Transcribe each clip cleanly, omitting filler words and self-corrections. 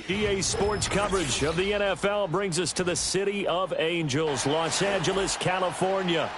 EA Sports coverage of the NFL brings us to the City of Angels, Los Angeles, California.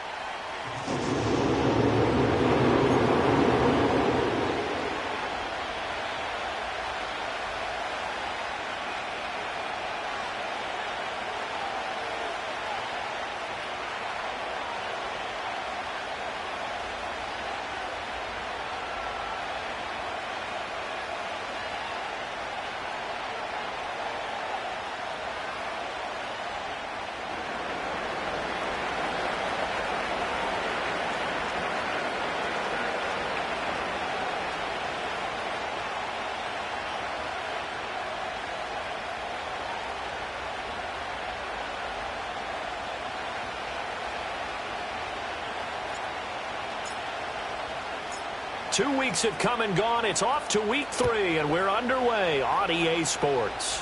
Two weeks have come and gone. It's off to week 3, and we're underway on EA Sports.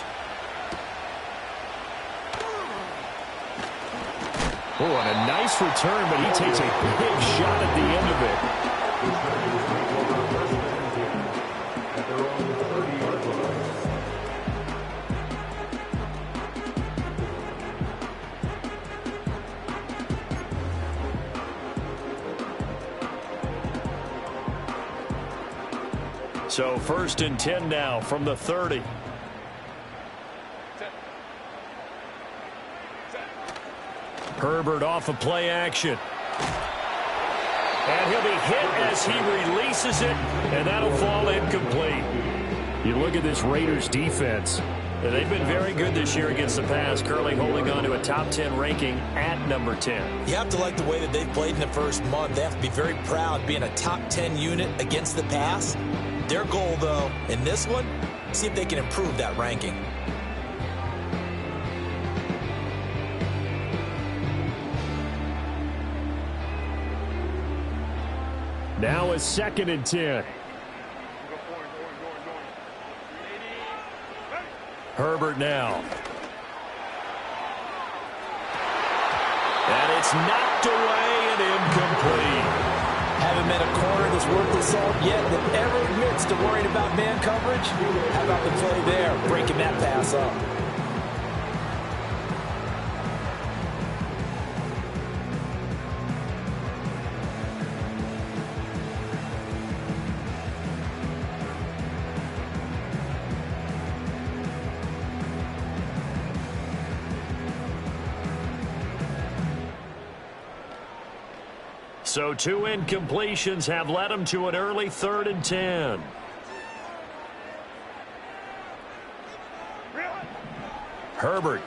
Oh, and a nice return, but he takes a big shot at the end of it. So 1st and 10 now from the 30. Herbert off of play action. And he'll be hit as he releases it, and that'll fall incomplete. You look at this Raiders defense. They've been very good this year against the pass, currently holding on to a top 10 ranking at number 10. You have to like the way that they've played in the first month. They have to be very proud being a top 10 unit against the pass. Their goal, though, in this one, see if they can improve that ranking. Now a 2nd and 10. Herbert now. And it's knocked away and incomplete. Haven't met a corner that's worth the salt yet that ever admits to worrying about man coverage. How about the play there, breaking that pass up? So 2 incompletions have led him to an early 3rd and 10. Herbert.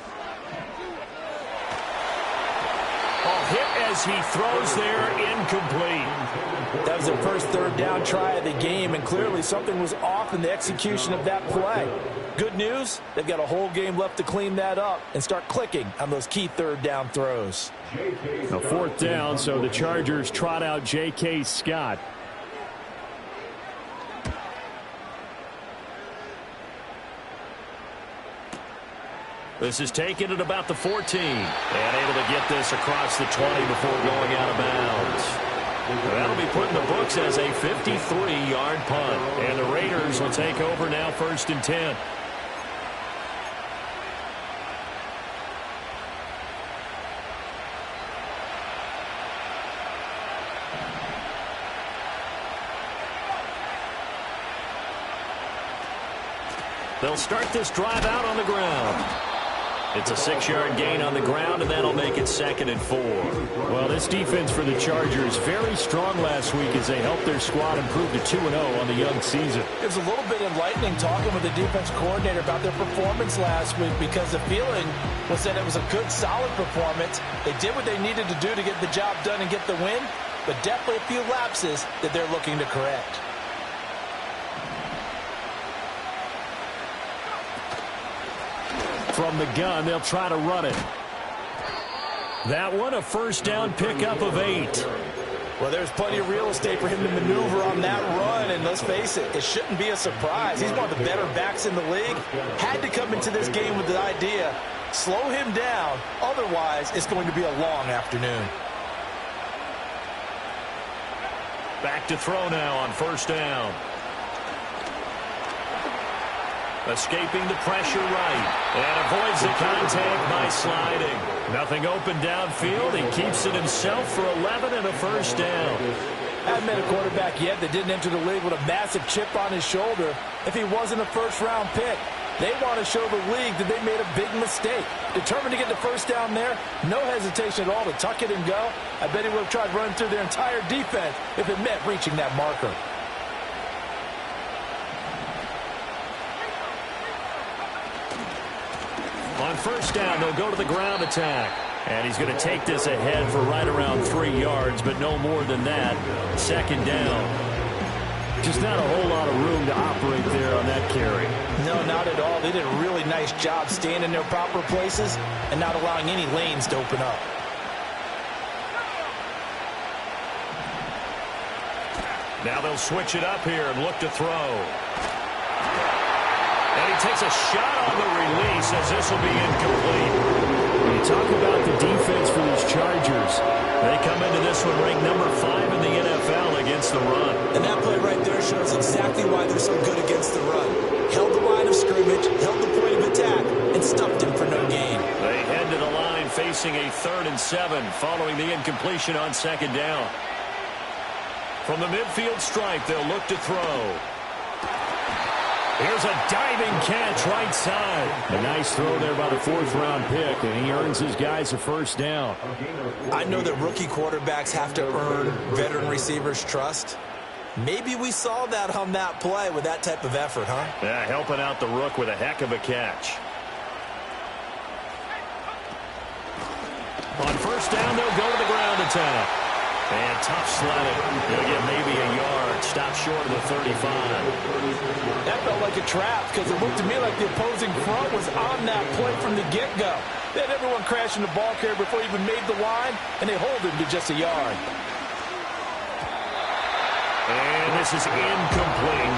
Hit as he throws there, incomplete. That was their first 3rd down try of the game, and clearly something was off in the execution of that play. Good news, they've got a whole game left to clean that up and start clicking on those key 3rd down throws. A 4th down, so the Chargers trot out J.K. Scott. This is taken at about the 14. And able to get this across the 20 before going out of bounds. That'll be put in the books as a 53-yard punt. And the Raiders will take over now 1st and 10. They'll start this drive out on the ground. It's a 6-yard gain on the ground, and that'll make it 2nd and 4. Well, this defense for the Chargers very strong last week as they helped their squad improve to 2-0 on the young season. It was a little bit enlightening talking with the defense coordinator about their performance last week, because the feeling was that it was a good, solid performance. They did what they needed to do to get the job done and get the win, but definitely a few lapses that they're looking to correct. From the gun, they'll try to run it. That one, a 1st down pickup of 8. Well, there's plenty of real estate for him to maneuver on that run, and let's face it, it shouldn't be a surprise. He's one of the better backs in the league. Had to come into this game with the idea, slow him down, otherwise it's going to be a long afternoon. Back to throw now on 1st down. Escaping the pressure right. And avoids the contact by sliding. Nothing open downfield. He keeps it himself for 11 and a first down. I haven't met a quarterback yet that didn't enter the league with a massive chip on his shoulder if he wasn't a first-round pick. They want to show the league that they made a big mistake. Determined to get the first down there, no hesitation at all to tuck it and go. I bet he would have tried running through their entire defense if it meant reaching that marker. On first down, they'll go to the ground attack. And he's going to take this ahead for right around 3 yards, but no more than that. Second down. Just not a whole lot of room to operate there on that carry. No, not at all. They did a really nice job staying in their proper places and not allowing any lanes to open up. Now they'll switch it up here and look to throw. And he takes a shot on the release as this will be incomplete. You talk about the defense for these Chargers. They come into this one ranked number 5 in the NFL against the run. And that play right there shows exactly why they're so good against the run. Held the line of scrimmage, held the point of attack, and stuffed him for no gain. They head to the line facing a 3rd and 7 following the incompletion on second down. From the midfield stripe, they'll look to throw. Here's a diving catch right side. A nice throw there by the 4th-round pick, and he earns his guys a first down. I know that rookie quarterbacks have to earn veteran receivers' trust. Maybe we saw that on that play with that type of effort, huh? Yeah, helping out the rook with a heck of a catch. On first down, they'll go to the ground attack. And tough sledding. He'll get maybe a yard. Stop short of the 35. That felt like a trap because it looked to me like the opposing front was on that play from the get-go. They had everyone crashing the ball carrier before he even made the line, and they hold him to just a yard. And this is incomplete.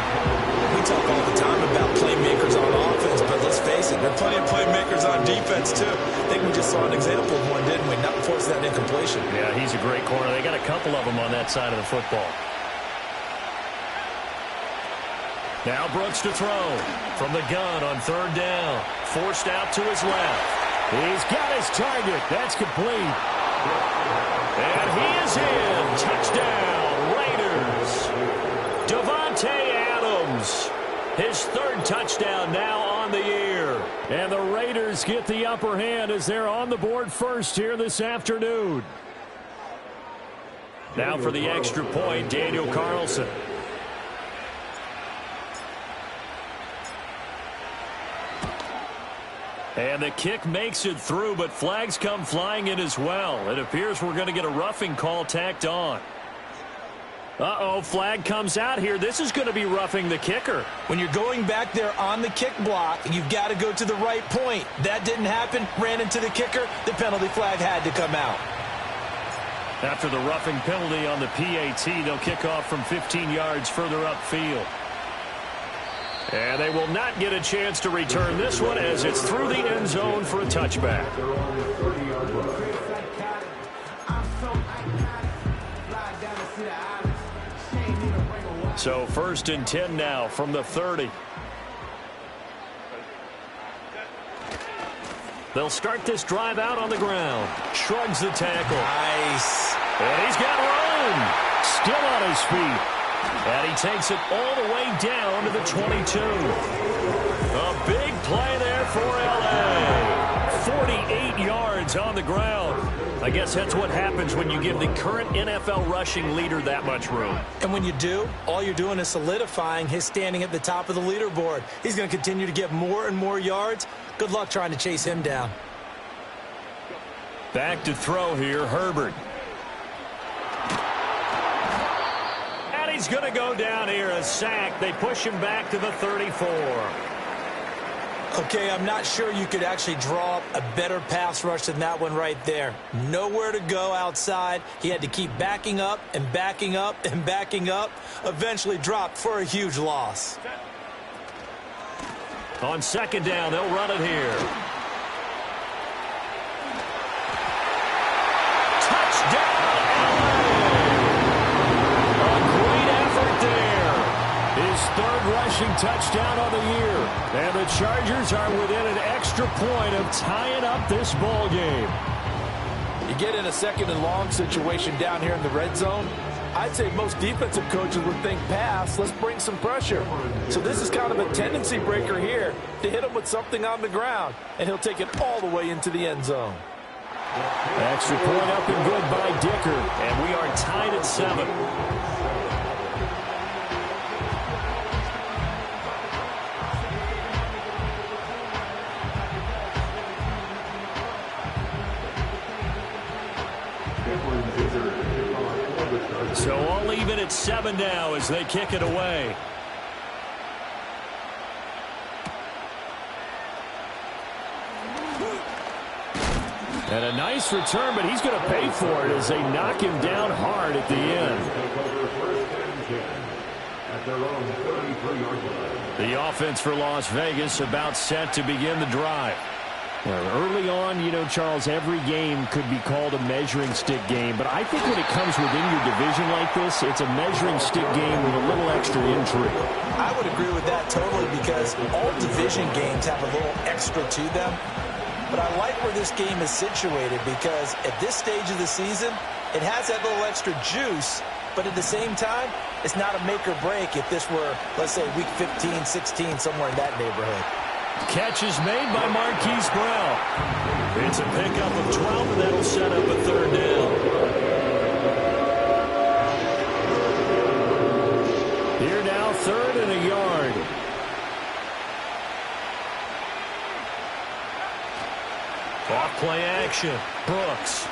We talk all the time about playmakers on offense, but let's face it, there are plenty of playmakers on defense, too. I think we just saw an example of one, didn't we? Not force that incompletion. Yeah, he's a great corner. They got a couple of them on that side of the football. Now Brooks to throw from the gun on 3rd down. Forced out to his left. He's got his target. That's complete. And he is in. Touchdown, Raiders. Devontae Adams. His 3rd touchdown now on the year. And the Raiders get the upper hand as they're on the board first here this afternoon. Now for the extra point, Daniel Carlson. And the kick makes it through, but flags come flying in as well. It appears we're going to get a roughing call tacked on. Uh-oh, flag comes out here. This is going to be roughing the kicker. When you're going back there on the kick block, you've got to go to the right point. That didn't happen. Ran into the kicker. The penalty flag had to come out. After the roughing penalty on the PAT, they'll kick off from 15 yards further upfield. And they will not get a chance to return this one as it's through the end zone for a touchback. So 1st and 10 now from the 30. They'll start this drive out on the ground. Shrugs the tackle. Nice. And he's got room. Still on his feet. And he takes it all the way down to the 22. A big play there for L.A. 48 yards on the ground. I guess that's what happens when you give the current NFL rushing leader that much room. And when you do, all you're doing is solidifying his standing at the top of the leaderboard. He's going to continue to get more and more yards. Good luck trying to chase him down. Back to throw here, Herbert. And he's going to go down here, a sack. They push him back to the 34. Okay, I'm not sure you could actually draw up a better pass rush than that one right there. Nowhere to go outside. He had to keep backing up and backing up and backing up. Eventually dropped for a huge loss. On 2nd down, they'll run it here. Touchdown, LA! A great effort there. His 3rd rush rushing touchdown on the year. And the Chargers are within an extra point of tying up this ball game. You get in a second and long situation down here in the red zone. I'd say most defensive coaches would think pass, let's bring some pressure. So this is kind of a tendency breaker here to hit him with something on the ground, and he'll take it all the way into the end zone. Extra point up and good by Dicker, and we are tied at 7. So all even at 7 now as they kick it away. And a nice return, but he's going to pay for it as they knock him down hard at the end. The offense for Las Vegas about set to begin the drive. Well, early on, you know, Charles, every game could be called a measuring stick game. But I think when it comes within your division like this, it's a measuring stick game with a little extra intrigue. I would agree with that totally because all division games have a little extra to them. But I like where this game is situated because at this stage of the season, it has that little extra juice. But at the same time, it's not a make or break if this were, let's say, week 15, 16, somewhere in that neighborhood. Catch is made by Marquise Brown. It's a pickup of 12, and that'll set up a third down. Here now, 3rd and a yard. Off play action. Brooks.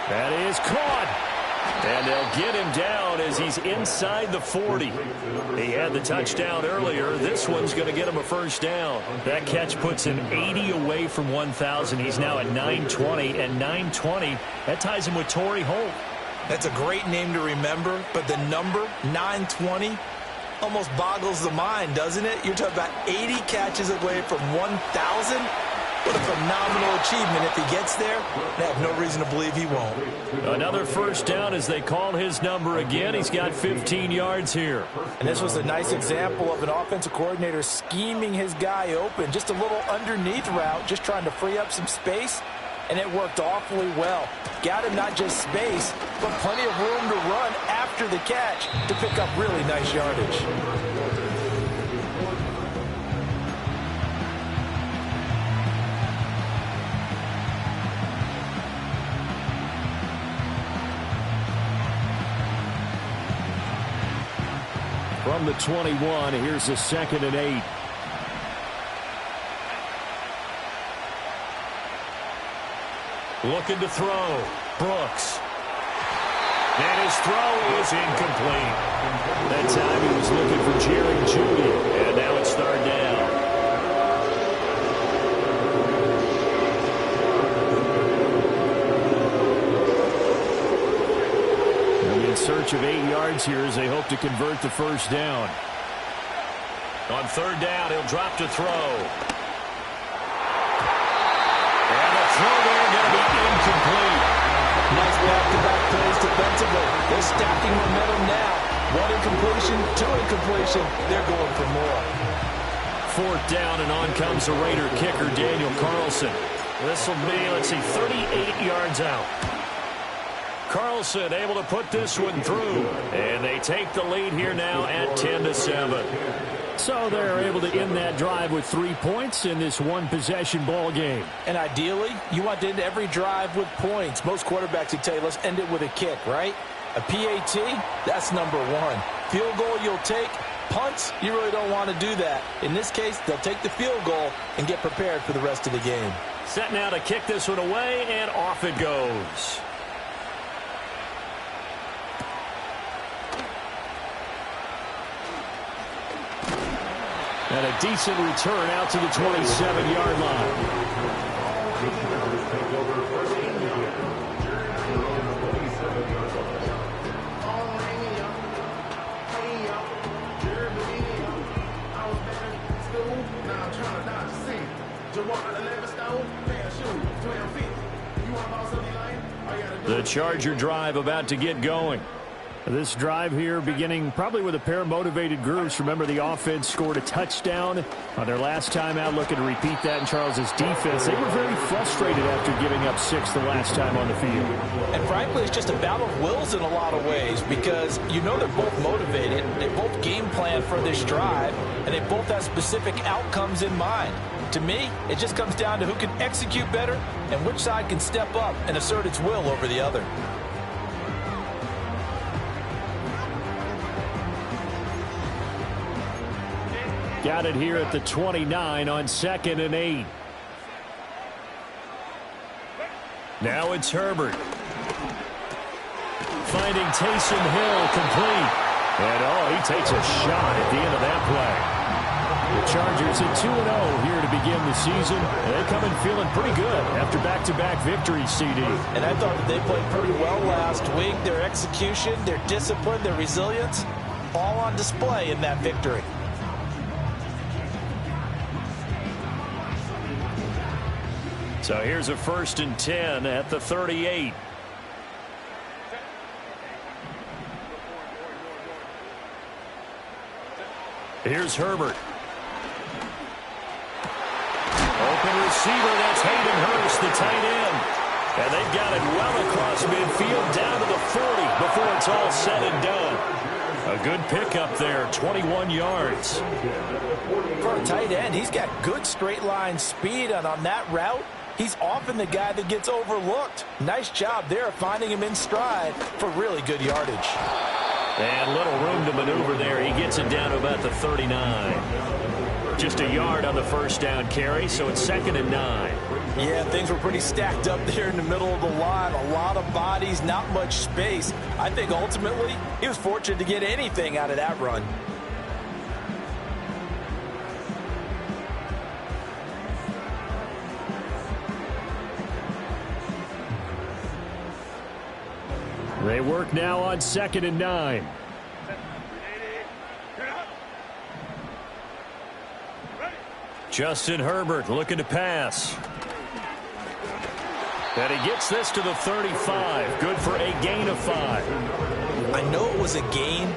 That is caught. And they'll get him down as he's inside the 40. He had the touchdown earlier. This one's going to get him a first down. That catch puts him 80 away from 1,000. He's now at 920, and 920, that ties him with Torrey Holt. That's a great name to remember, but the number, 920, almost boggles the mind, doesn't it? You're talking about 80 catches away from 1,000? What a phenomenal achievement. If he gets there, they have no reason to believe he won't. Another first down as they call his number again. He's got 15 yards here. And this was a nice example of an offensive coordinator scheming his guy open. Just a little underneath route, just trying to free up some space, and it worked awfully well. Got him not just space, but plenty of room to run after the catch to pick up really nice yardage. From the 21, here's a 2nd and 8. Looking to throw. Brooks. And his throw is incomplete. That time he was looking for Jerry Jeudy, and now it's 3rd down. In search of 8 yards here as they hope to convert the first down. On 3rd down, he'll drop to throw. And the throw there going to be incomplete. Nice back-to-back plays defensively. They're stacking momentum now. 1 incompletion, 2 incompletion. They're going for more. 4th down, and on comes the Raider kicker, Daniel Carlson. This will be, let's see, 38 yards out. Carlson able to put this one through, and they take the lead here now at 10-7. So they're able to end that drive with 3 points in this one-possession ball game. And ideally, you want to end every drive with points. Most quarterbacks would tell you, let's end it with a kick, right? A PAT, that's number 1. Field goal you'll take. Punts, you really don't want to do that. In this case, they'll take the field goal and get prepared for the rest of the game. Set now to kick this one away, and off it goes. And a decent return out to the 27-yard line. The Charger drive about to get going. This drive here beginning probably with a pair of motivated groups. Remember, the offense scored a touchdown on their last time out, looking to repeat that in Charles's defense. They were very frustrated after giving up 6 the last time on the field. And frankly, it's just a battle of wills in a lot of ways because you know they're both motivated. They both game plan for this drive, and they both have specific outcomes in mind. To me, it just comes down to who can execute better and which side can step up and assert its will over the other. Got it here at the 29 on 2nd and 8. Now it's Herbert. Finding Taysom Hill complete. And, he takes a shot at the end of that play. The Chargers at 2-0 here to begin the season. They're coming feeling pretty good after back-to-back victories, CD. And I thought that they played pretty well last week. Their execution, their discipline, their resilience, all on display in that victory. So here's a 1st and 10 at the 38. Here's Herbert. Open receiver, that's Hayden Hurst, the tight end. And they've got it well across midfield down to the 40 before it's all said and done. A good pickup there, 21 yards. For a tight end, he's got good straight line speed, and on that route, he's often the guy that gets overlooked. Nice job there finding him in stride for really good yardage. And little room to maneuver there. He gets it down to about the 39. Just a yard on the first down carry, so it's 2nd and 9. Yeah, things were pretty stacked up there in the middle of the line. A lot of bodies, not much space. I think ultimately he was fortunate to get anything out of that run. They work now on 2nd and 9. Justin Herbert looking to pass. And he gets this to the 35. Good for a gain of 5. I know it was a gain,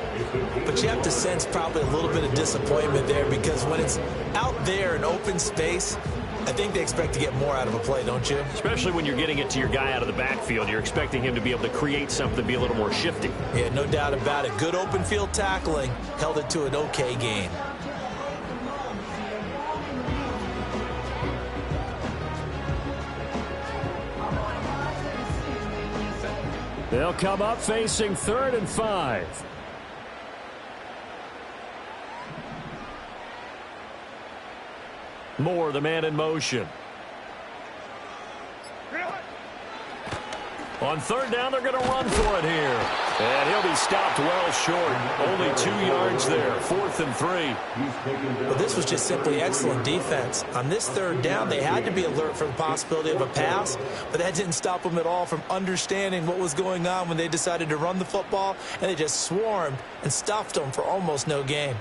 but you have to sense probably a little bit of disappointment there because when it's out there in open space, I think they expect to get more out of a play, don't you? Especially when you're getting it to your guy out of the backfield. You're expecting him to be able to create something, be a little more shifty. Yeah, no doubt about it. Good open field tackling. Held it to an okay gain. They'll come up facing 3rd and 5. Moore, the man in motion. On 3rd down, they're going to run for it here. And he'll be stopped well short. Only 2 yards there. 4th and 3. Well, this was just simply excellent defense. On this 3rd down, they had to be alert for the possibility of a pass, but that didn't stop them at all from understanding what was going on when they decided to run the football, and they just swarmed and stuffed them for almost no gain.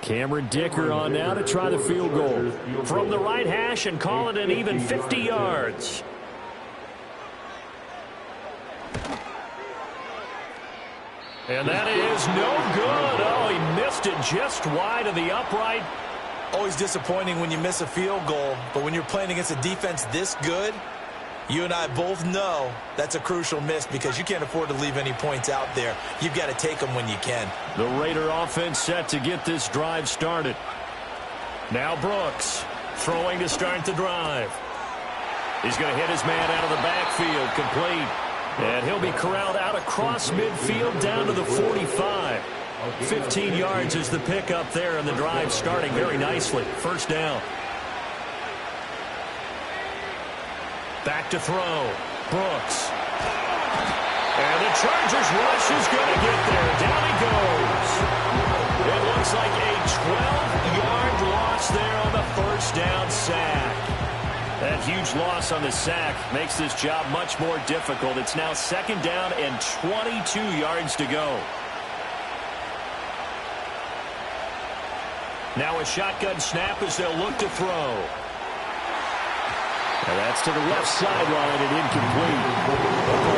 Cameron Dicker on now to try the field goal. From the right hash and call it an even 50 yards. And that is no good. Oh, he missed it just wide of the upright. Always disappointing when you miss a field goal, but when you're playing against a defense this good, you and I both know that's a crucial miss because you can't afford to leave any points out there. You've got to take them when you can. The Raider offense set to get this drive started. Now Brooks throwing to start the drive. He's going to hit his man out of the backfield, complete. And he'll be corralled out across midfield down to the 45. 15 yards is the pickup there, and the drive starting very nicely. 1st down. Back to throw. Brooks. And the Chargers rush is going to get there. Down he goes. It looks like a 12-yard loss there on the 1st down sack. That huge loss on the sack makes this job much more difficult. It's now 2nd down and 22 yards to go. Now a shotgun snap as they'll look to throw. And that's to the left sideline and incomplete.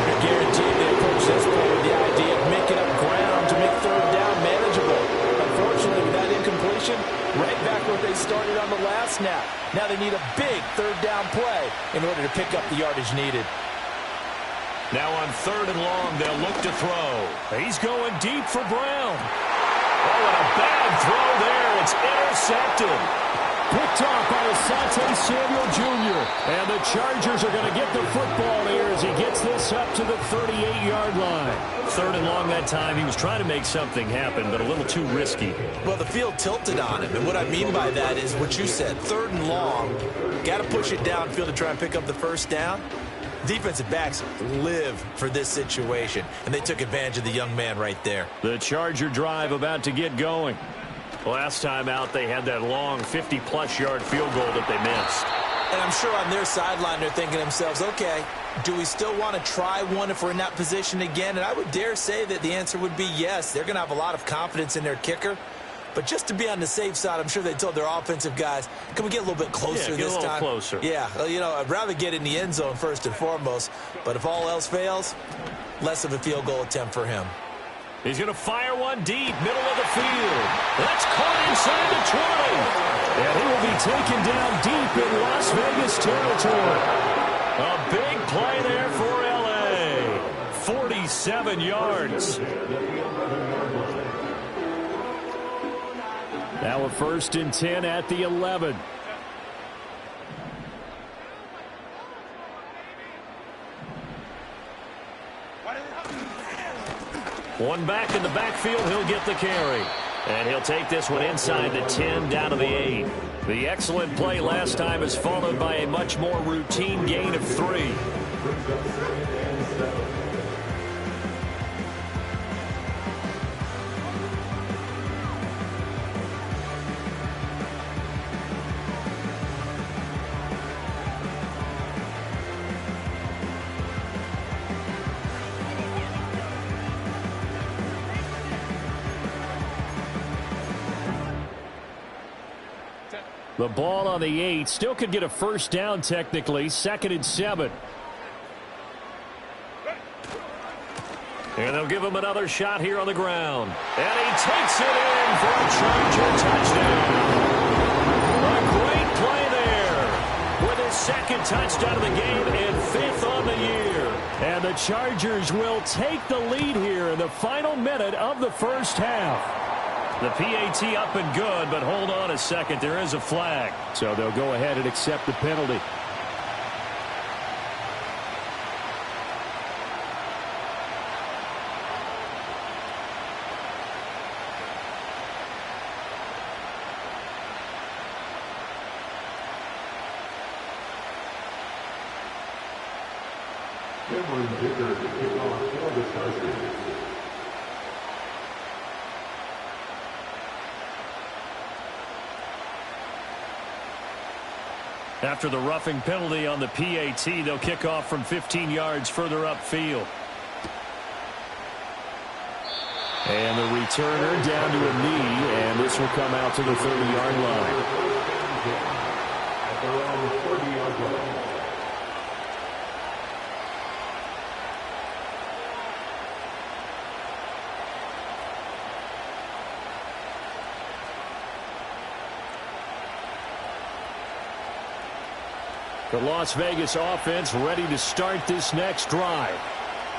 You're guaranteed they approach this play with the idea of making up ground to make third down manageable. Unfortunately, with that incompletion, right back where they started on the last snap. Now they need a big third down play in order to pick up the yardage needed. Now on 3rd and long, they'll look to throw. He's going deep for Brown. Oh, and a bad throw there. It's intercepted. Picked off by Asante Samuel Jr. And the Chargers are going to get the football here as he gets this up to the 38-yard line. 3rd and long that time. He was trying to make something happen, but a little too risky. Well, the field tilted on him, and what I mean by that is what you said, 3rd and long. Got to push it downfield to try and pick up the first down. Defensive backs live for this situation, and they took advantage of the young man right there. The Charger drive about to get going. Last time out, they had that long 50-plus yard field goal that they missed. And I'm sure on their sideline they're thinking to themselves, okay, do we still want to try one if we're in that position again? And I would dare say that the answer would be yes. They're going to have a lot of confidence in their kicker. But just to be on the safe side, I'm sure they told their offensive guys, can we get a little bit closer this time? Get a little closer. Yeah, well, you know, I'd rather get in the end zone first and foremost. But if all else fails, less of a field goal attempt for him. He's going to fire one deep, middle of the field. That's caught inside the 20. And he will be taken down deep in Las Vegas territory. A big play there for L.A. 47 yards. Now a 1st and 10 at the 11. One back in the backfield, he'll get the carry. And he'll take this one inside the 10, down to the 8. The excellent play last time is followed by a much more routine gain of 3. The ball on the 8. Still could get a first down technically. 2nd and 7. And they'll give him another shot here on the ground. And he takes it in for a Charger touchdown. A great play there with his 2nd touchdown of the game and 5th on the year. And the Chargers will take the lead here in the final minute of the first half. The PAT up and good, but hold on a second. There is a flag. So they'll go ahead and accept the penalty. After the roughing penalty on the PAT, they'll kick off from 15 yards further upfield. And the returner down to a knee, and this will come out to the 30-yard line. The Las Vegas offense ready to start this next drive.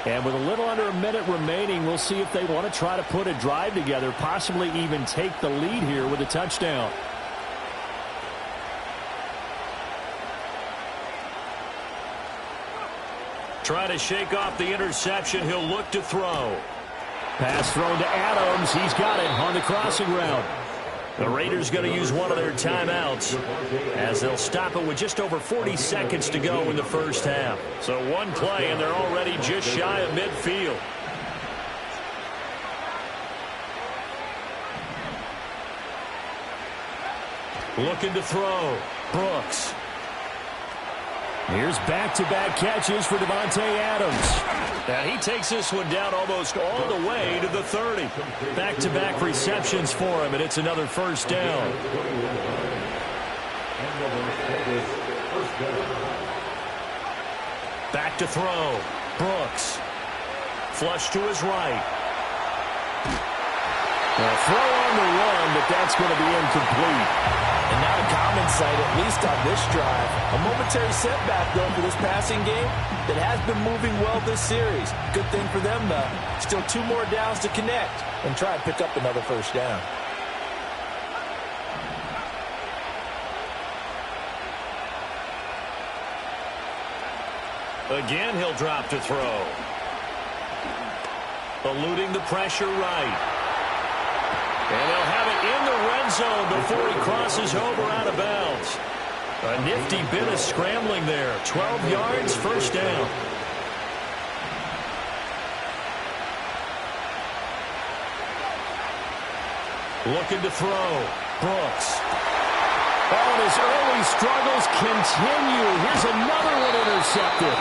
And with a little under a minute remaining, we'll see if they want to try to put a drive together, possibly even take the lead here with a touchdown. Trying to shake off the interception. He'll look to throw. Pass thrown to Adams. He's got it on the crossing route. The Raiders going to use one of their timeouts as they'll stop it with just over 40 seconds to go in the first half. So one play, and they're already just shy of midfield. Looking to throw. Brooks. Here's back-to-back catches for Davante Adams. And he takes this one down almost all the way to the 30. Back-to-back receptions for him, and it's another first down. Back to throw. Brooks. Flush to his right. A throw on the run, but that's going to be incomplete. And not a common sight, at least on this drive. A momentary setback, though, for this passing game that has been moving well this series. Good thing for them, though. Still 2 more downs to connect and try and pick up another first down. Again, he'll drop to throw. Eluding the pressure right. And they'll have it in the red zone before he crosses over out of bounds. A nifty bit of scrambling there. 12 yards, first down. Looking to throw. Brooks. Oh, and his early struggles continue. Here's another one intercepted.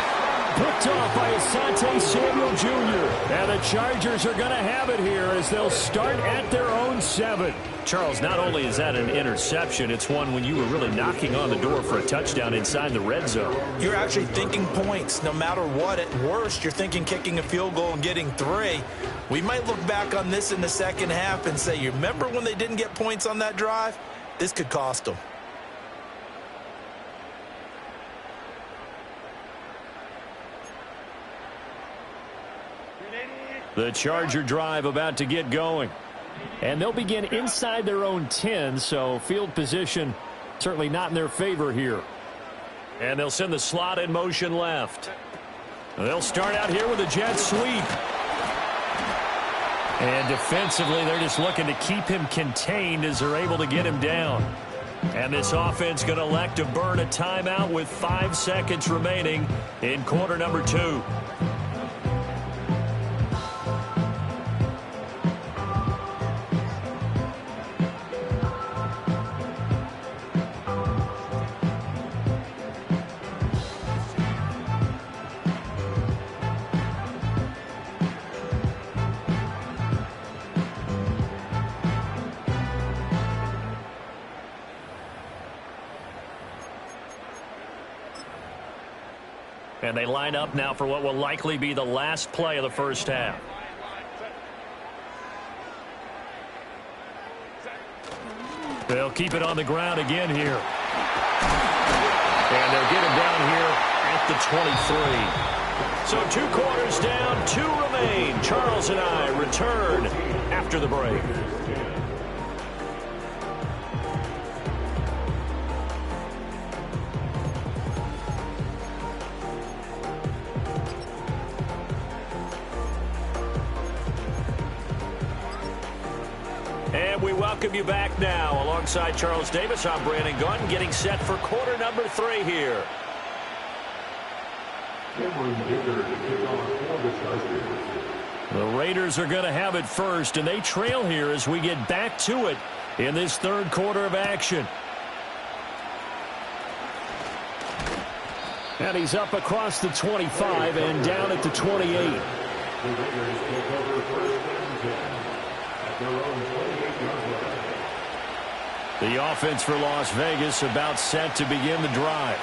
Picked off by Asante Samuel Jr. And the Chargers are going to have it here as they'll start at their own 7. Charles, not only is that an interception, it's one when you were really knocking on the door for a touchdown inside the red zone. You're actually thinking points no matter what. At worst, you're thinking kicking a field goal and getting 3. We might look back on this in the second half and say, you remember when they didn't get points on that drive? This could cost them. The Charger drive about to get going. And they'll begin inside their own 10, so field position certainly not in their favor here. And they'll send the slot in motion left. They'll start out here with a jet sweep. And defensively, they're just looking to keep him contained as they're able to get him down. And this offense going to elect to burn a timeout with 5 seconds remaining in quarter number 2. And they line up now for what will likely be the last play of the first half. They'll keep it on the ground again here. And they'll get him down here at the 23. So 2 quarters down, 2 remain. Charles and I return after the break. And we welcome you back now. Alongside Charles Davis, I'm Brandon Gunn, getting set for quarter number 3 here. The Raiders are going to have it first, and they trail here as we get back to it in this third quarter of action. And he's up across the 25 and down at the 28. The offense for Las Vegas about set to begin the drive.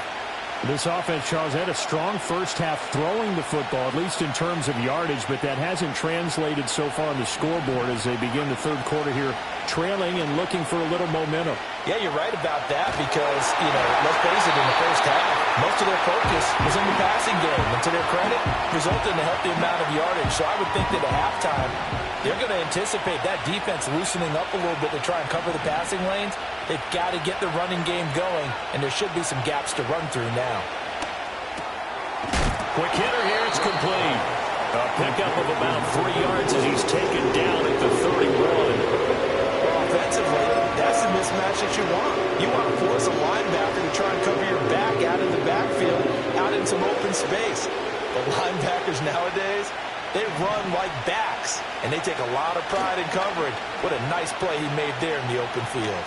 This offense, Charles, had a strong first half throwing the football, at least in terms of yardage, but that hasn't translated so far on the scoreboard as they begin the third quarter here, trailing and looking for a little momentum. Yeah, you're right about that because, let's face it, in the first half, most of their focus was in the passing game, and to their credit, resulted in a healthy amount of yardage. So I would think that at halftime, they're going to anticipate that defense loosening up a little bit to try and cover the passing lanes. They've got to get the running game going, and there should be some gaps to run through now. Quick hitter here, it's complete. A pickup of about 3 yards as he's taken down at the 31. Offensively, that's the mismatch that you want. You want to force a linebacker to try and cover your back out in the backfield, out in some open space. The linebackers nowadays, they run like backs, and they take a lot of pride in coverage. What a nice play he made there in the open field.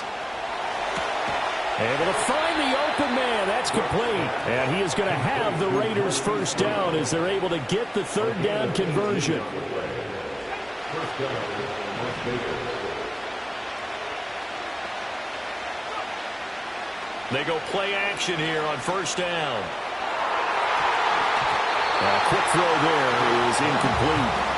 Able to find the open man. That's complete. And he is going to have the Raiders first down as they're able to get the third down conversion. They go play action here on first down. A quick throw there is incomplete.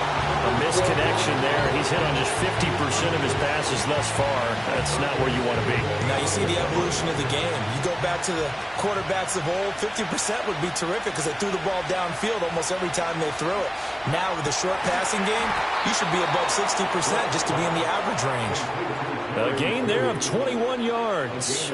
A misconnection there. He's hit on just 50% of his passes thus far. That's not where you want to be. Now you see the evolution of the game. You go back to the quarterbacks of old, 50% would be terrific because they threw the ball downfield almost every time they threw it. Now with the short passing game, you should be above 60% just to be in the average range. A gain there of 21 yards.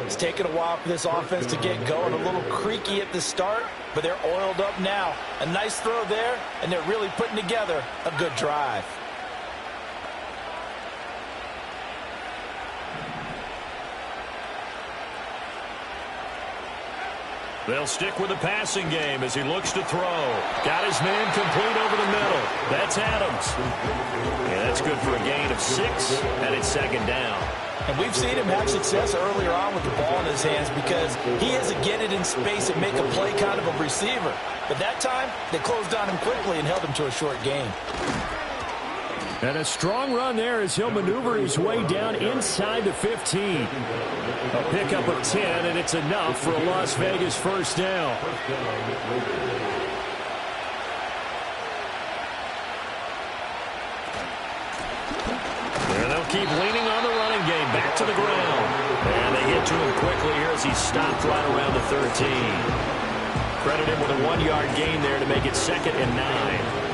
It's taken a while for this offense to get going. A little creaky at the start, but they're oiled up now. A nice throw there, and they're really putting together a good drive. They'll stick with the passing game as he looks to throw. Got his man complete over the middle. That's Adams. Yeah, that's good for a gain of 6, and it's second down. And we've seen him have success earlier on with the ball in his hands because he has to get it in space and make a play kind of a receiver. But that time, they closed on him quickly and held him to a short gain. And a strong run there as he'll maneuver his way down inside the 15. A pickup of 10, and it's enough for a Las Vegas first down. And they'll keep leaning on the running game. Back to the ground. And they get to him quickly here as he's stopped right around the 13. Credit him with a 1-yard gain there to make it 2nd and 9.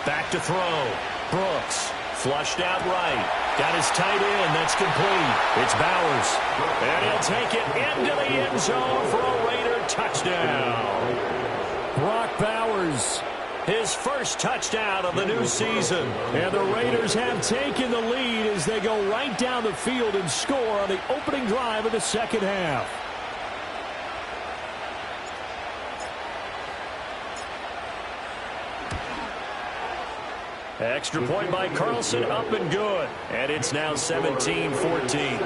Back to throw. Brooks. Flushed out right. Got his tight end. That's complete. It's Bowers. And he'll take it into the end zone for a Raider touchdown. Brock Bowers. His first touchdown of the new season. And the Raiders have taken the lead as they go right down the field and score on the opening drive of the second half. Extra point by Carlson, up and good. And it's now 17-14.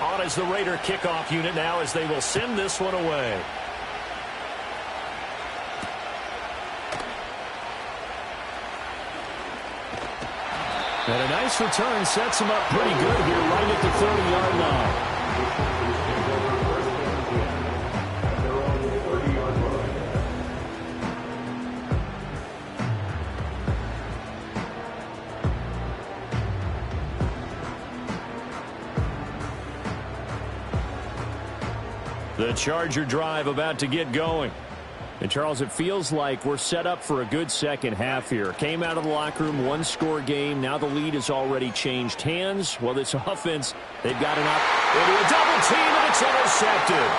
On is the Raider kickoff unit now as they will send this one away. And a nice return sets him up pretty good here right at the 30-yard line. The Charger drive about to get going. And, Charles, it feels like we're set up for a good second half here. Came out of the locker room, one-score game. Now the lead has already changed hands. Well, this offense, they've got an up into a double team, and it's intercepted.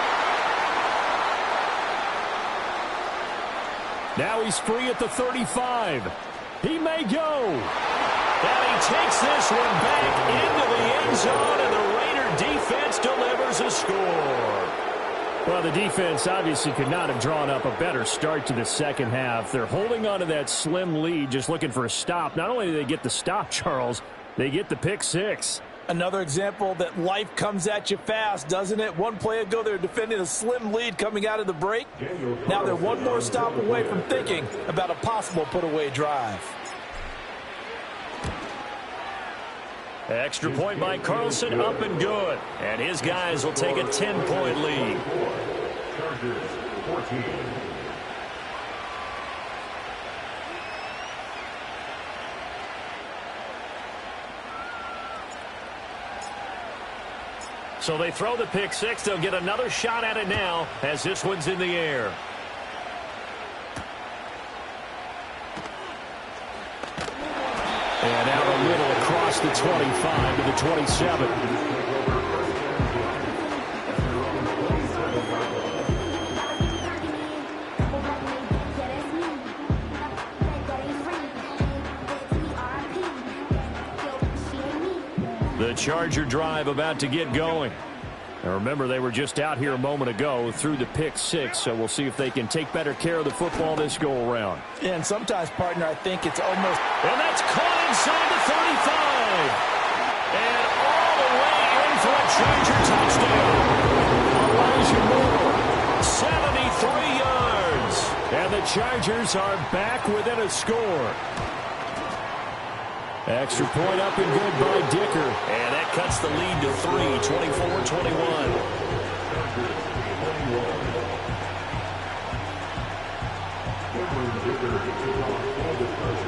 Now he's free at the 35. He may go. And he takes this one back into the end zone, and the Raider defense delivers a score. Well, the defense obviously could not have drawn up a better start to the second half. They're holding on to that slim lead, just looking for a stop. Not only do they get the stop, Charles, they get the pick six. Another example that life comes at you fast, doesn't it? One play ago, they were defending a slim lead coming out of the break. Now they're one more stop away from thinking about a possible put-away drive. Extra point by Carlson, up and good. And his guys will take a 10-point lead. So they throw the pick six. They'll get another shot at it now as this one's in the air. And out a little across the 25 to the 27. The Charger drive about to get going. And remember, they were just out here a moment ago through the pick six, so we'll see if they can take better care of the football this go-around. Yeah, and sometimes, partner, I think it's almost... And that's caught inside the 35. And all the way in for a Charger touchdown. Elijah Moore, 73 yards. And the Chargers are back within a score. Extra point up and good by Dicker. And that cuts the lead to 3, 24-21.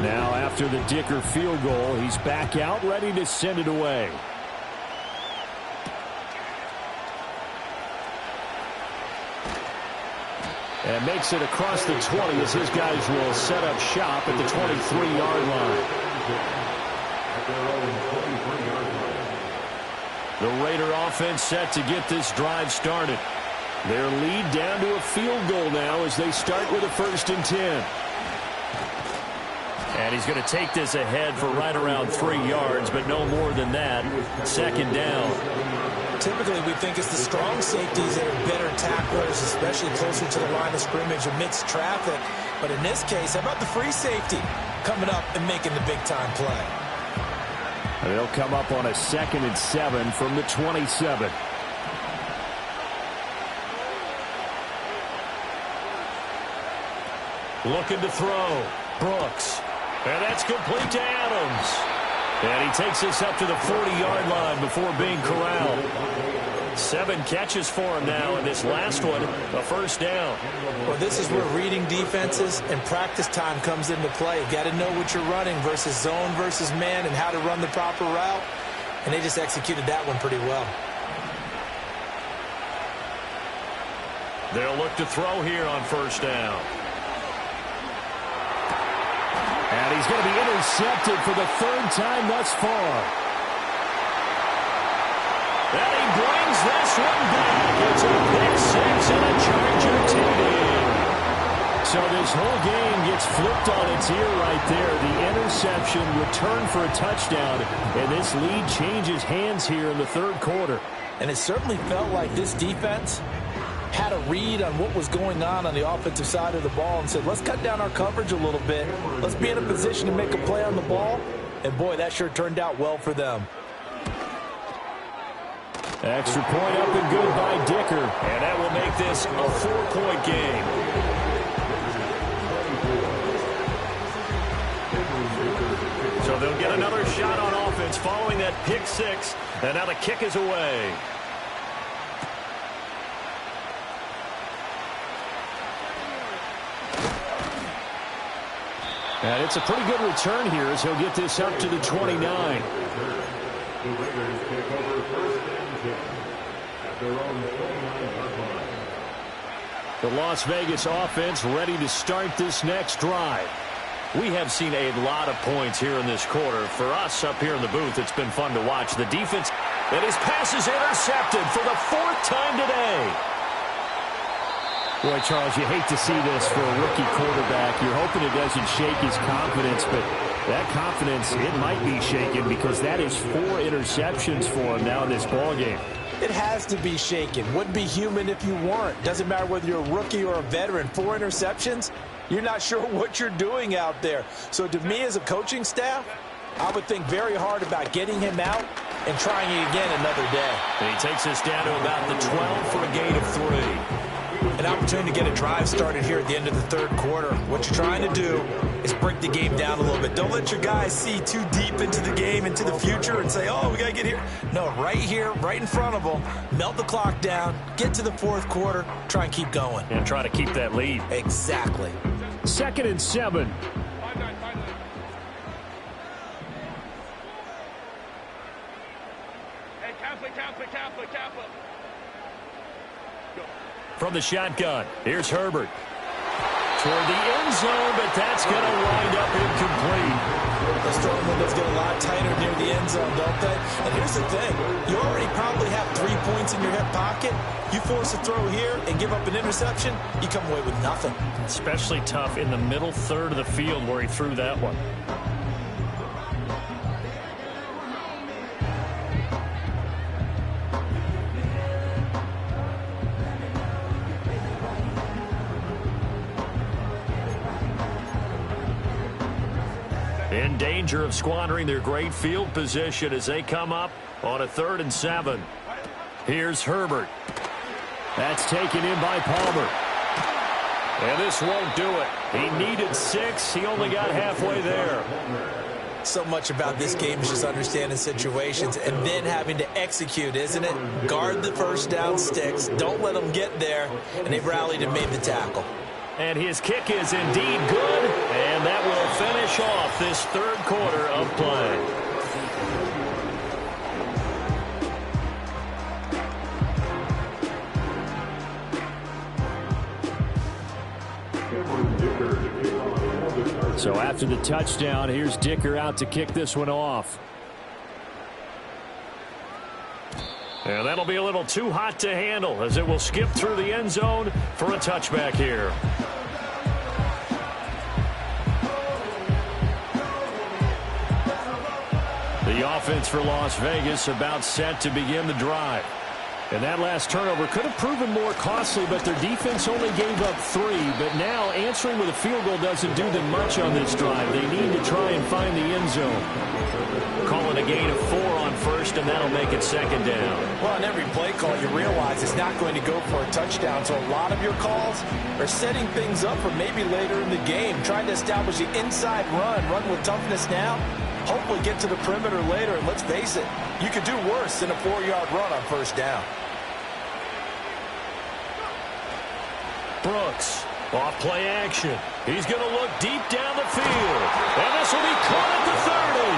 Now after the Dicker field goal, he's back out ready to send it away. And makes it across the 20 as his guys will set up shop at the 23-yard line. The Raider offense set to get this drive started. Their lead down to a field goal now as they start with a 1st and 10. And he's going to take this ahead for right around 3 yards, but no more than that. 2nd down. Typically, we think it's the strong safeties that are better tacklers, especially closer to the line of scrimmage amidst traffic. But in this case, how about the free safety coming up and making the big-time play? They'll come up on a 2nd and 7 from the 27. Looking to throw. Brooks. And that's complete to Adams. And he takes this up to the 40-yard line before being corralled. 7 catches for him now, and this last one, a 1st down. Well, this is where reading defenses and practice time comes into play. You got to know what you're running versus zone versus man and how to run the proper route. And they just executed that one pretty well. They'll look to throw here on 1st down. And he's going to be intercepted for the 3rd time thus far. And he brings this one back. It's a pick 6 and a Charger TD. So this whole game gets flipped on its ear right there. The interception, return for a touchdown, and this lead changes hands here in the 3rd quarter. And it certainly felt like this defense had a read on what was going on the offensive side of the ball and said, let's cut down our coverage a little bit. Let's be in a position to make a play on the ball. And, boy, that sure turned out well for them. Extra point up and good by Dicker. And that will make this a 4-point game. So they'll get another shot on offense following that pick 6. And now the kick is away. And it's a pretty good return here as he'll get this up to the 29. The Las Vegas offense ready to start this next drive. We have seen a lot of points here in this quarter. For us up here in the booth, it's been fun to watch. The defense, and his pass is intercepted for the 4th time today. Boy, Charles, you hate to see this for a rookie quarterback. You're hoping it doesn't shake his confidence, but that confidence, it might be shaken because that is 4 interceptions for him now in this ballgame. It has to be shaken. Wouldn't be human if you weren't. Doesn't matter whether you're a rookie or a veteran. 4 interceptions, you're not sure what you're doing out there. So to me as a coaching staff, I would think very hard about getting him out and trying it again another day. And he takes us down to about the 12 for a gain of 3. An opportunity to get a drive started here at the end of the 3rd quarter. What you're trying to do is break the game down a little bit. Don't let your guys see too deep into the game, into the future, and say, oh, we got to get here. No, right here, right in front of them, melt the clock down, get to the 4th quarter, try and keep going. And try to keep that lead. Exactly. 2nd and 7. Hey, Kappa. From the shotgun, here's Herbert. Toward the end zone, but that's going to wind up incomplete. Those throwing windows get a lot tighter near the end zone, don't they? And here's the thing. You already probably have 3 points in your hip pocket. You force a throw here and give up an interception, you come away with nothing. Especially tough in the middle 3rd of the field where he threw that one. In danger of squandering their great field position as they come up on a 3rd and 7. Here's Herbert. That's taken in by Palmer. And this won't do it. He needed 6. He only got halfway there. So much about this game is just understanding situations and then having to execute, isn't it? Guard the first down sticks. Don't let them get there. And they've rallied and made the tackle. And his kick is indeed good. And that will finish off this 3rd quarter of play. So after the touchdown, here's Dicker out to kick this one off. And that'll be a little too hot to handle as it will skip through the end zone for a touchback here. The offense for Las Vegas about set to begin the drive. And that last turnover could have proven more costly, but their defense only gave up 3. But now answering with a field goal doesn't do them much on this drive. They need to try and find the end zone. Calling a gain of 4 on first, and that'll make it 2nd down. Well, on every play call, you realize it's not going to go for a touchdown. So a lot of your calls are setting things up for maybe later in the game, trying to establish the inside run with toughness now. Hopefully get to the perimeter later, and let's face it, you could do worse than a 4-yard run on first down. Brooks, off play action. He's going to look deep down the field. And this will be caught at the 30.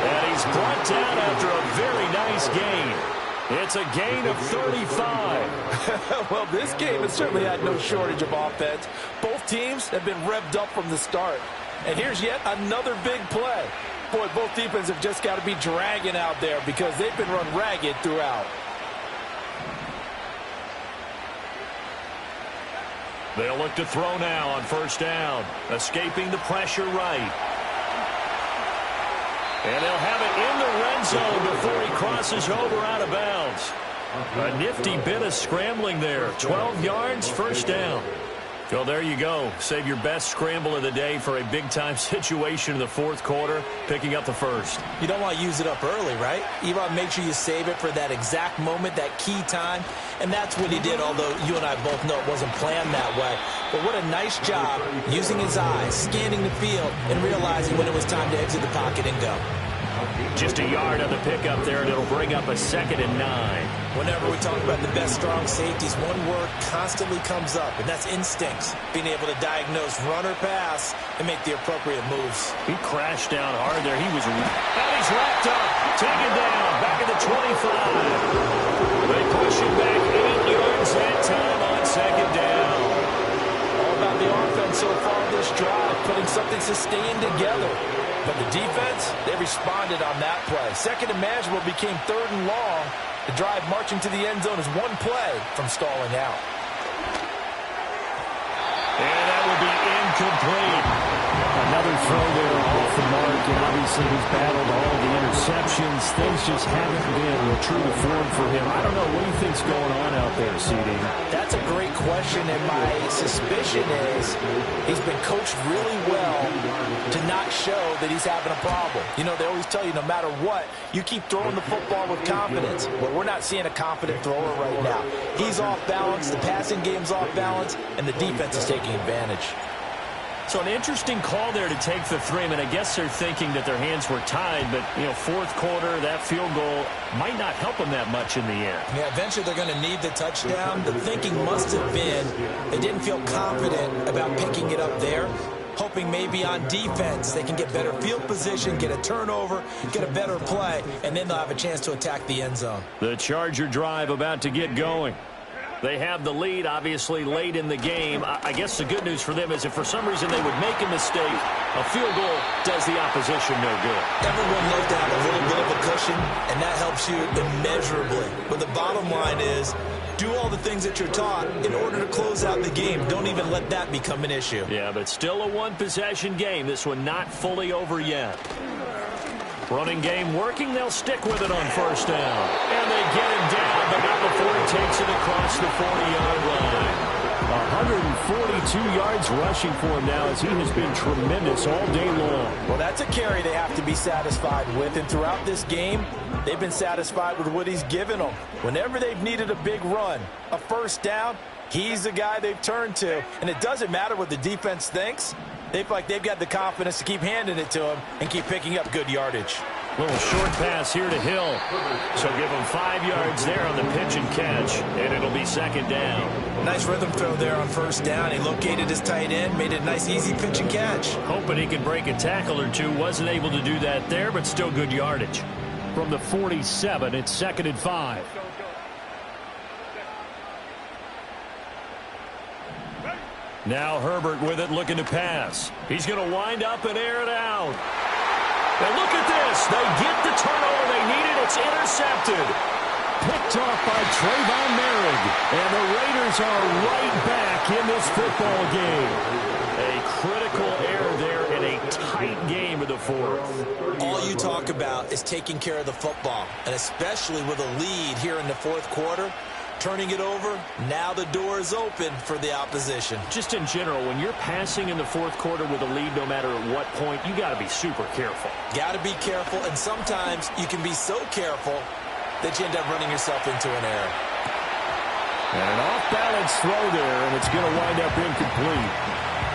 And he's brought down after a very nice gain. It's a gain of 35. Well, this game has certainly had no shortage of offense. Both teams have been revved up from the start. And here's yet another big play. Boy, both defenses have just got to be dragging out there because they've been run ragged throughout. They'll look to throw now on first down. Escaping the pressure right. And they'll have it in the red zone before he crosses over out of bounds. A nifty bit of scrambling there. 12 yards, first down. Well, there you go. Save your best scramble of the day for a big-time situation in the 4th quarter, picking up the first. You don't want to use it up early, right? You want to make sure you save it for that exact moment, that key time. And that's what he did, although you and I both know it wasn't planned that way. But what a nice job using his eyes, scanning the field, and realizing when it was time to exit the pocket and go. Just a yard on the pickup there, and it'll bring up a 2nd and 9. Whenever we talk about the best strong safeties, one word constantly comes up, and that's instincts. Being able to diagnose run or pass and make the appropriate moves. He crashed down hard there. And he's wrapped up, taken down, back at the 25. They push him back 8 yards that time on 2nd down. All about the offense so far this drive, putting something sustained together. But the defense, they responded on that play. 2nd and manageable became 3rd and long. The drive marching to the end zone is one play from stalling out. And that will be incomplete. Another throw there off the mark, and obviously he's battled all the interceptions. Things just haven't been true to form for him. I don't know. What do you think's going on out there, CD? That's a great question, and my suspicion is he's been coached really well to not show that he's having a problem. You know, they always tell you no matter what, you keep throwing the football with confidence. Well, we're not seeing a confident thrower right now. He's off balance, the passing game's off balance, and the defense is taking advantage. So an interesting call there to take the 3. I mean, I guess they're thinking that their hands were tied, but, you know, 4th quarter, that field goal might not help them that much in the end. Yeah, eventually they're going to need the touchdown. The thinking must have been they didn't feel confident about picking it up there, hoping maybe on defense they can get better field position, get a turnover, get a better play, and then they'll have a chance to attack the end zone. The Charger drive about to get going. They have the lead, obviously, late in the game. I guess the good news for them is if for some reason they would make a mistake, a field goal does the opposition no good. Everyone loves to have a little bit of a cushion, and that helps you immeasurably. But the bottom line is, do all the things that you're taught in order to close out the game. Don't even let that become an issue. Yeah, but still a one-possession game. This one not fully over yet. Running game working. They'll stick with it on first down. And they get him down, but not before he takes it across the 40-yard line. 42 yards rushing for him now, as he has been tremendous all day long. Well, that's a carry they have to be satisfied with, and throughout this game, they've been satisfied with what he's given them. Whenever they've needed a big run, a first down, he's the guy they've turned to. And it doesn't matter what the defense thinks. They feel like they've got the confidence to keep handing it to him and keep picking up good yardage. Little short pass here to Hill. So give him 5 yards there on the pitch and catch, and it'll be second down. Nice rhythm throw there on first down. He located his tight end, made it a nice, easy pitch and catch. Hoping he could break a tackle or two. Wasn't able to do that there, but still good yardage. From the 47, it's 2nd and 5. Now Herbert with it, looking to pass. He's going to wind up and air it out. And look at this. They get the turnover they needed. It's intercepted. Picked off by Trayvon Merrick. And the Raiders are right back in this football game. A critical error there in a tight game of the fourth. All you talk about is taking care of the football, and especially with a lead here in the fourth quarter. Turning it over, now the door is open for the opposition. Just in general, when you're passing in the fourth quarter with a lead, no matter at what point, you got to be super careful. Got to be careful, and sometimes you can be so careful that you end up running yourself into an error. And an off-balance throw there, and it's going to wind up incomplete.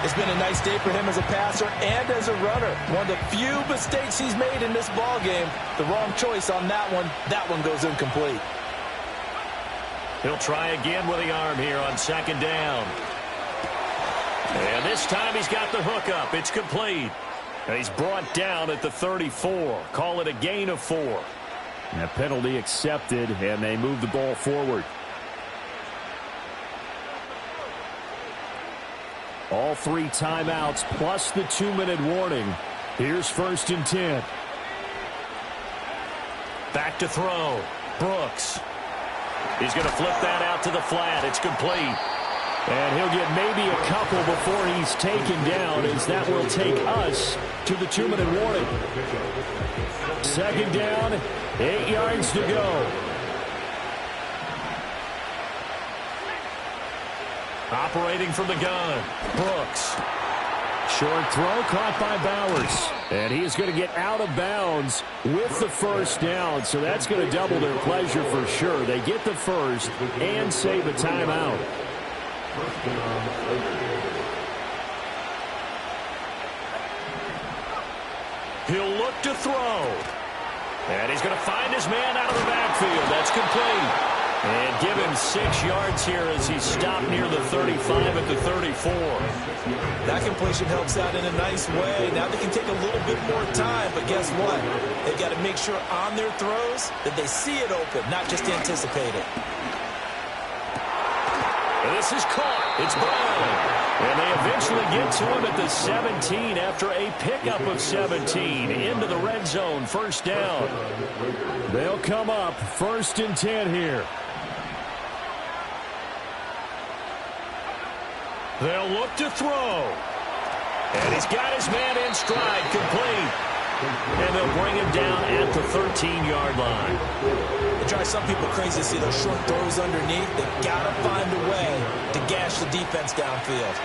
It's been a nice day for him as a passer and as a runner. One of the few mistakes he's made in this ball game. The wrong choice on that one. That one goes incomplete. He'll try again with the arm here on second down. And this time he's got the hook up. It's complete. And he's brought down at the 34. Call it a gain of 4. And a penalty accepted, and they move the ball forward. All 3 timeouts plus the 2-minute warning. Here's 1st and 10. Back to throw. Brooks. He's going to flip that out to the flat. It's complete. And he'll get maybe a couple before he's taken down, as that will take us to the 2-minute warning. 2nd down, 8 yards to go. Operating from the gun. Brooks. Short throw caught by Bowers. And he is going to get out of bounds with the first down. So that's going to double their pleasure for sure. They get the first and save a timeout. He'll look to throw. And he's going to find his man out of the backfield. That's complete. And give him 6 yards here as he's stopped near the 35 at the 34. That completion helps out in a nice way. Now they can take a little bit more time, but guess what? They've got to make sure on their throws that they see it open, not just anticipate it. And this is caught. It's Brown. And they eventually get to him at the 17 after a pickup of 17 into the red zone. First down. They'll come up 1st and 10 here. They'll look to throw. And he's got his man in stride, complete. And they'll bring him down at the 13-yard line. It drives some people crazy to see those short throws underneath. They've got to find a way to gash the defense downfield.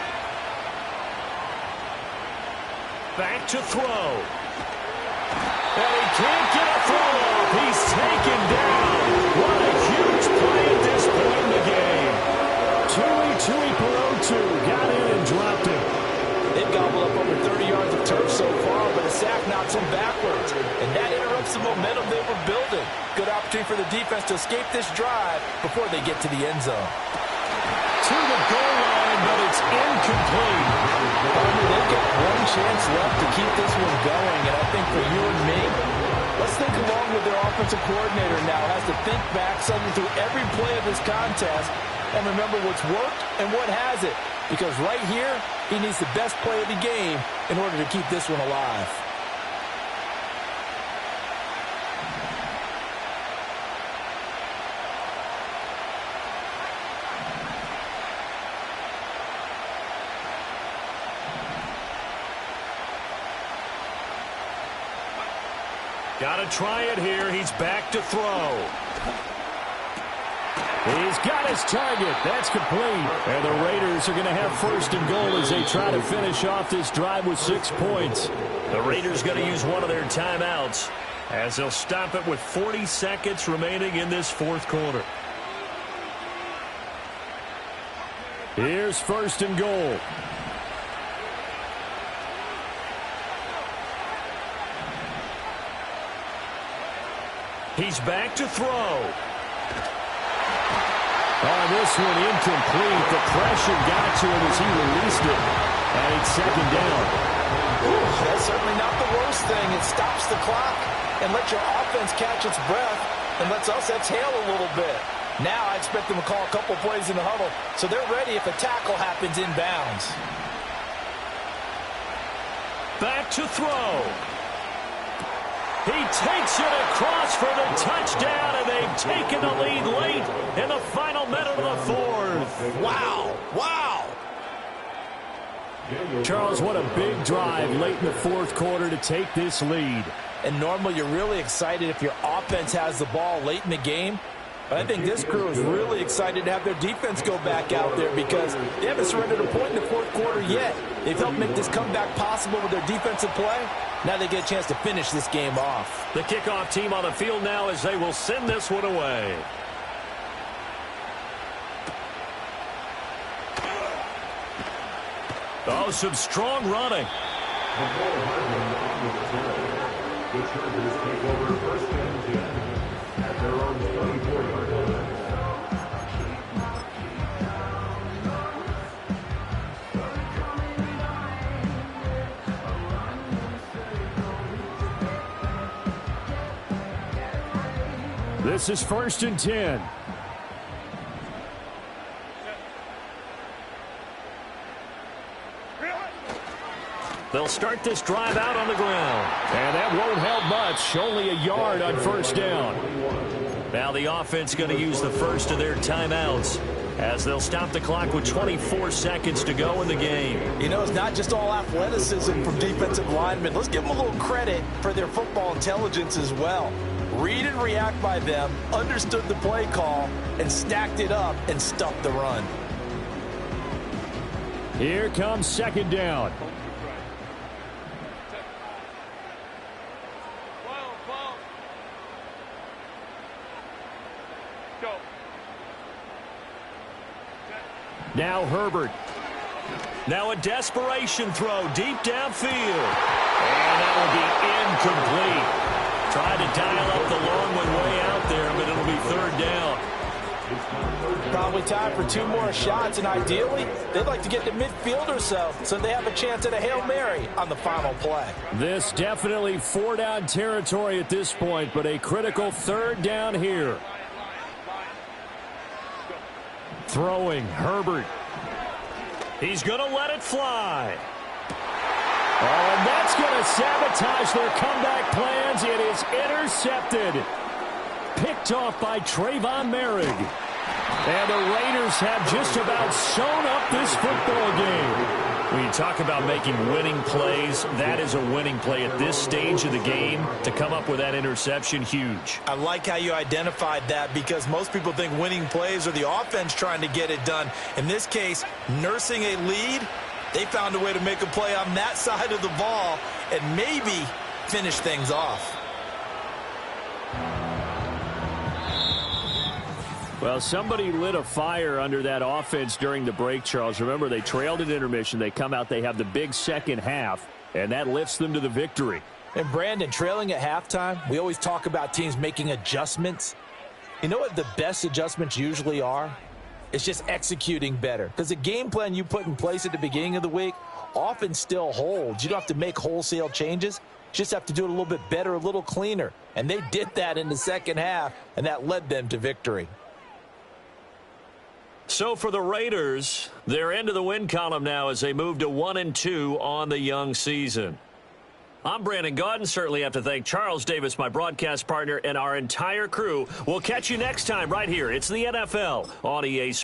Back to throw. And he can't get a throw off. He's taken down. What a huge play at this point in the game. Tui Perotu got in and dropped it. They've gobbled up over 30 yards of turf so far, but a sack knocks them backwards. And that interrupts the momentum they were building. Good opportunity for the defense to escape this drive before they get to the end zone. To the goal line, but it's incomplete. They've got one chance left to keep this one going, and I think for you and me, let's think along with their offensive coordinator now. Has to think back suddenly through every play of this contest and remember what's worked and what hasn't. Because right here, he needs the best play of the game in order to keep this one alive. Got to try it here. He's back to throw. He's got his target. That's complete. And the Raiders are going to have first and goal as they try to finish off this drive with 6 points. The Raiders going to use one of their timeouts as they'll stop it with 40 seconds remaining in this fourth quarter. Here's first and goal. He's back to throw. Oh, this one incomplete. The pressure got to him as he released it. And it's second down. That's certainly not the worst thing. It stops the clock and lets your offense catch its breath and lets us exhale a little bit. Now I expect them to call a couple plays in the huddle so they're ready if a tackle happens inbounds. Back to throw. He takes it across for the touchdown, and they've taken the lead late in the final minute of the fourth. Wow. Wow. Charles, what a big drive late in the fourth quarter to take this lead. And normally you're really excited if your offense has the ball late in the game. But I think this crew is really excited to have their defense go back out there because they haven't surrendered a point in the fourth quarter yet. They've helped make this comeback possible with their defensive play. Now they get a chance to finish this game off. The kickoff team on the field now as they will send this one away. Oh, some strong running. This is first and 10. They'll start this drive out on the ground. And that won't help much. Only a yard on first down. Now the offense going to use the first of their timeouts as they'll stop the clock with 24 seconds to go in the game. You know, it's not just all athleticism from defensive linemen. Let's give them a little credit for their football intelligence as well. Read and react by them, understood the play call, and stacked it up and stuffed the run. Here comes second down. Now Herbert. Now a desperation throw deep downfield. And that will be incomplete. Tried to dial up the long one way out there, but it'll be third down. Probably time for 2 more shots, and ideally, they'd like to get to midfield or so they have a chance at a Hail Mary on the final play. This definitely 4-down territory at this point, but a critical third down here. Throwing, Herbert. He's going to let it fly. Oh, and that's going to sabotage their comeback plans. It is intercepted. Picked off by Trayvon Merrick. And the Raiders have just about sewn up this football game. When you talk about making winning plays, that is a winning play at this stage of the game. To come up with that interception, huge. I like how you identified that because most people think winning plays are the offense trying to get it done. In this case, nursing a lead, they found a way to make a play on that side of the ball and maybe finish things off. Well, somebody lit a fire under that offense during the break, Charles. Remember, they trailed at intermission. They come out, they have the big second half, and that lifts them to the victory. And, Brandon, trailing at halftime, we always talk about teams making adjustments. You know what the best adjustments usually are? It's just executing better. Because the game plan you put in place at the beginning of the week often still holds. You don't have to make wholesale changes. You just have to do it a little bit better, a little cleaner. And they did that in the second half, and that led them to victory. So for the Raiders, they're into the win column now as they move to 1-2 on the young season. I'm Brandon Gaudin. Certainly have to thank Charles Davis, my broadcast partner, and our entire crew. We'll catch you next time right here. It's the NFL on EA Sports.